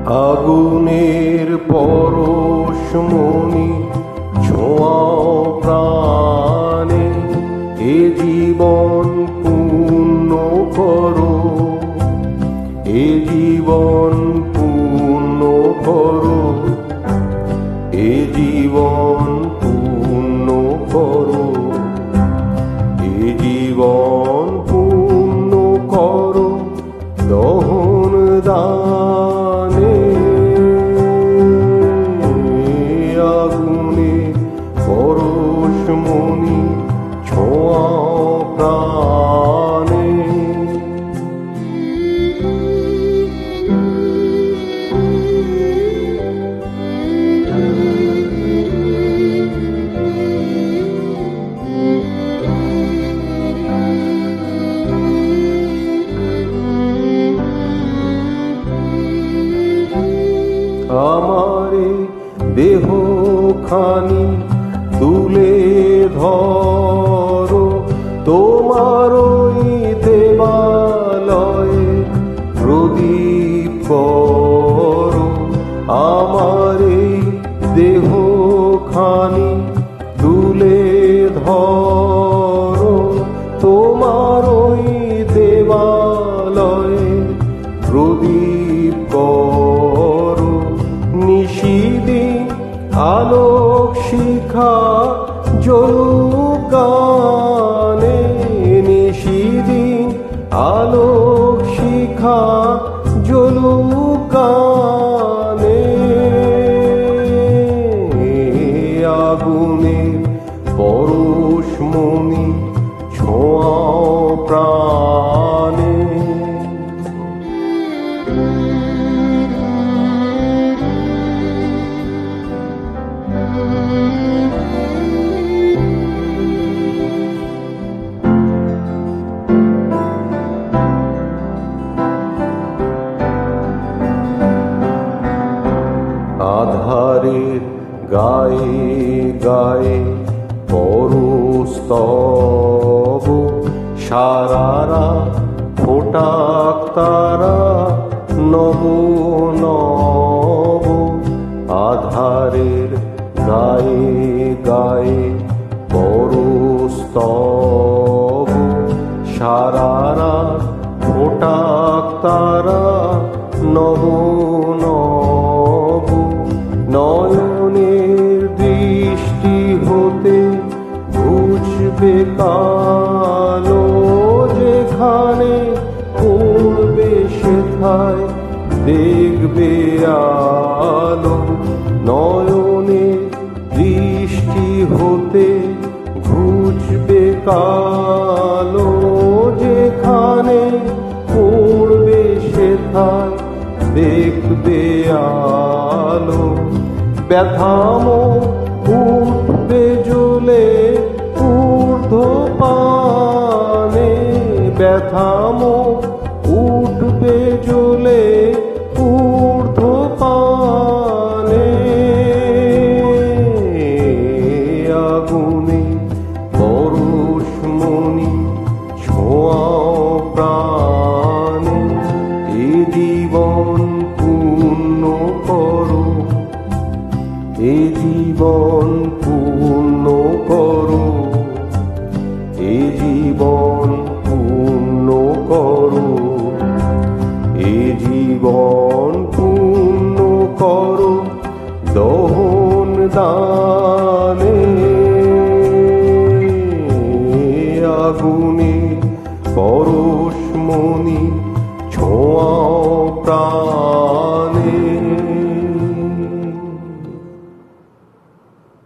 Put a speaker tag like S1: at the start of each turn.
S1: আগুনের পরশমণি ছোঁয়াও প্রাণে, এ জীবন পূর্ণ করো, এ জীবন পূর্ণ করো, এ জীবন পূর্ণ করো, এ জীবন পূর্ণ করো দহন দানে। আগুনে পরশমণি ছোঁয়াও প্রাণে। আমারে দেহখানি তুলে ধরো, তোমার ওই দেবালয়ে প্রদীপ করো। আমার এই দেহখানি তুলে ধরো, তোমার ওই দেবালয়ে প্রদীপ করো। নিশিদিন আলোক শিখা জ্বলুক গানে, নিশিদিন আলোক শিখা জ্বলুক গানে। আগুনের পরশমণি ছোঁয়াও প্রাণে। আধারের গায়ে গায়ে পরস্তব, সারারা ফোটাক তারা নব নব। আধারের গায়ে গায়ে পরস্তব, সারারা ফোটাক তারা নব নব। নয়নের দৃষ্টি হতে ঘুচবে কালো, যেখানে পড়বে সেথায় দেখবে আলো। নয়নের দৃষ্টি হতে ঘুচবে কালো, যেখানে পড়বে সেথায় দেখবে আলো। ব্যথামো উঠবে জ্বলে ঊর্ধ্বপানে, ব্যথামো উঠবে জ্বলে ঊর্ধ্বপানে। আগুনে পরশমণি ছোঁয়াও প্রাণে, এ জীবন পূর্ণ করো, এ জীবন পূর্ণ করো, এ জীবন পূর্ণ করো, এ জীবন পূর্ণ করো দহন দান।